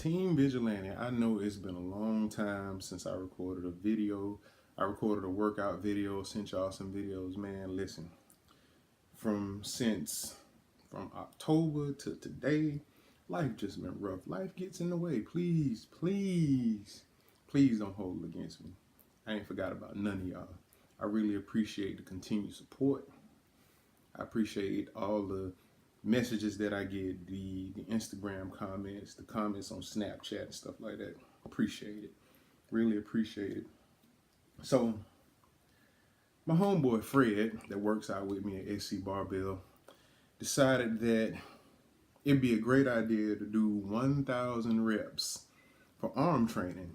Team Vigilante, I know it's been a long time since I recorded a video. I recorded a workout video, sent y'all some videos. Man, listen, from October to today, life just been rough. Life gets in the way. Please don't hold it against me. I ain't forgot about none of y'all. I really appreciate the continued support. I appreciate all the messages that I get, the Instagram comments, the comments on Snapchat and stuff like that. Appreciate it. Really appreciate it. So my homeboy Fred that works out with me at SC Barbell decided that it'd be a great idea to do 1,000 reps for arm training.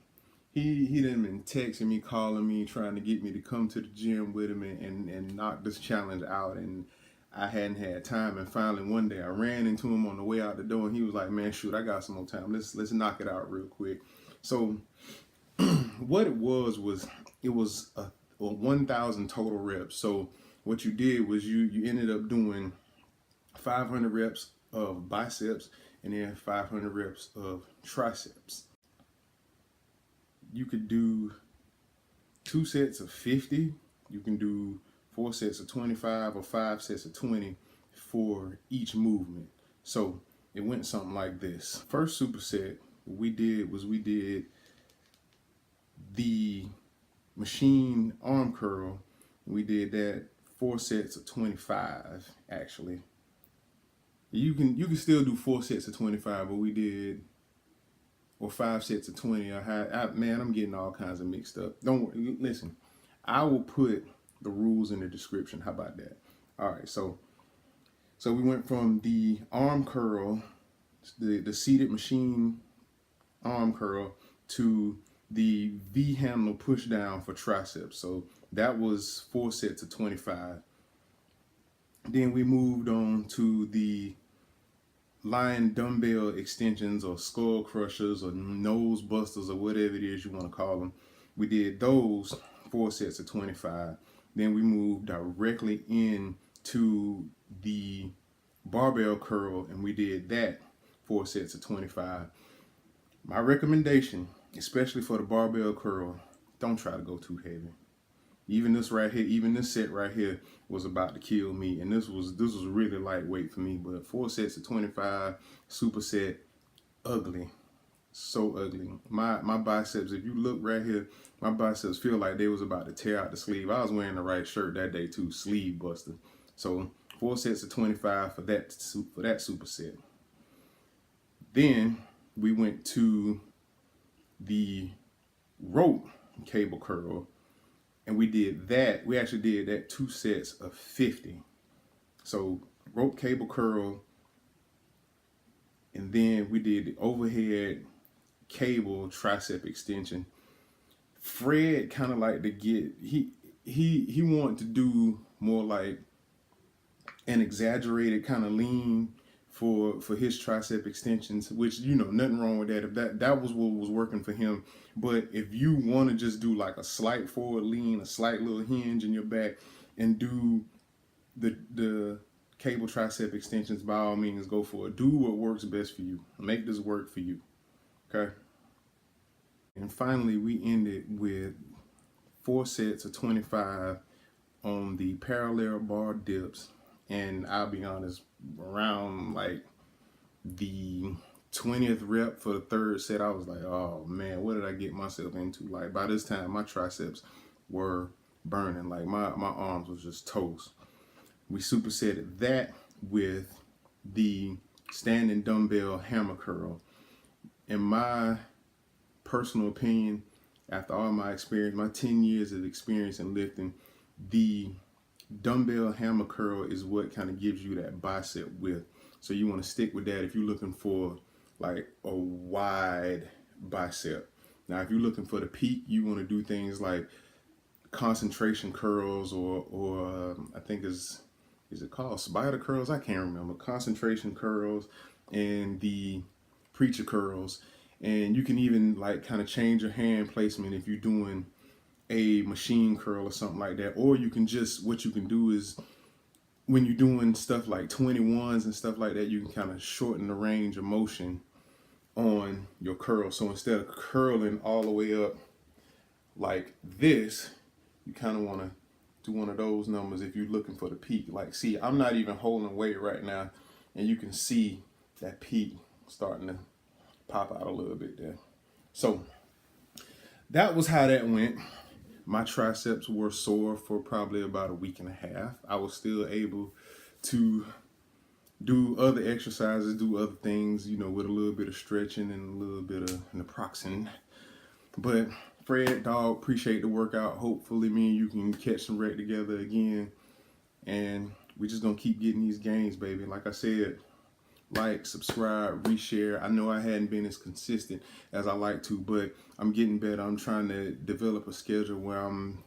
He done been texting me, calling me, trying to get me to come to the gym with him and knock this challenge out, and I hadn't had time. And finally one day I ran into him on the way out the door, and he was like, man, shoot, I got some more time. Let's knock it out real quick. So what it was a 1,000 total reps. So what you did was you ended up doing 500 reps of biceps and then 500 reps of triceps. You could do 2 sets of 50. You can do 4 sets of 25 or 5 sets of 20 for each movement. So it went something like this. First superset we did the machine arm curl. We did that 4 sets of 25 actually. You can still do 4 sets of 25, but we did, or 5 sets of 20. Man, I'm getting all kinds of mixed up. Don't worry, listen. I will put the rules in the description. How about that? All right, so we went from the arm curl, the seated machine arm curl, to the V handle push down for triceps. So that was 4 sets of 25. Then we moved on to the lying dumbbell extensions or skull crushers or nose busters or whatever it is you want to call them. We did those 4 sets of 25. Then we moved directly into the barbell curl, and we did that 4 sets of 25. My recommendation, especially for the barbell curl, don't try to go too heavy. Even this right here, even this set right here was about to kill me, and this was really lightweight for me. But 4 sets of 25 superset, ugly, so ugly. My biceps, if you look right here, my biceps feel like they was about to tear out the sleeve. I was wearing the right shirt that day too, sleeve buster. So 4 sets of 25 for that superset. Then we went to the rope cable curl, and we actually did that 2 sets of 50. So rope cable curl, and then we did the overhead cable tricep extension. Fred kind of like to get, he wanted to do more like an exaggerated kind of lean for his tricep extensions, which, you know, nothing wrong with that. If that was what was working for him. But if you want to just do like a slight forward lean, a slight little hinge in your back, and do the cable tricep extensions, by all means, go for it. Do what works best for you. Make this work for you. Okay. And finally, we ended with 4 sets of 25 on the parallel bar dips. And I'll be honest, around like the 20th rep for the 3rd set, I was like, oh man, what did I get myself into? Like, by this time, my triceps were burning. Like, my arms was just toast. We supersetted that with the standing dumbbell hammer curl. In my personal opinion, after all my experience, my 10 years of experience in lifting, the dumbbell hammer curl is what kind of gives you that bicep width. So you want to stick with that if you're looking for like a wide bicep. Now, if you're looking for the peak, you want to do things like concentration curls, or I think is it called spider curls? I can't remember. Concentration curls and the preacher curls. And you can even like kind of change your hand placement if you're doing a machine curl or something like that. Or you can just, what you can do is, when you're doing stuff like 21s and stuff like that, you can kind of shorten the range of motion on your curl. So instead of curling all the way up like this, you kind of want to do one of those numbers if you're looking for the peak. Like, see, I'm not even holding weight right now, and you can see that peak starting to pop out a little bit there. So that was how that went. My triceps were sore for probably about a week and a half. I was still able to do other exercises, do other things, you know, with a little bit of stretching and a little bit of naproxen. But Fred, dog, appreciate the workout. Hopefully me and you can catch some rec together again. And we just gonna keep getting these gains, baby. Like I said, like, subscribe, reshare. I know I hadn't been as consistent as I like to, but I'm getting better. I'm trying to develop a schedule where I'm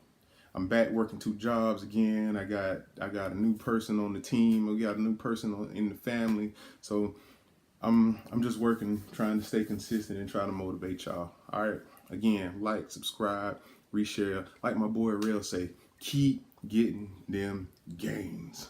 back working 2 jobs again. I got a new person on the team. We got a new person in the family. So I'm just working, trying to stay consistent and try to motivate y'all. All right. Again, like, subscribe, reshare. Like my boy Rail say, keep getting them gains.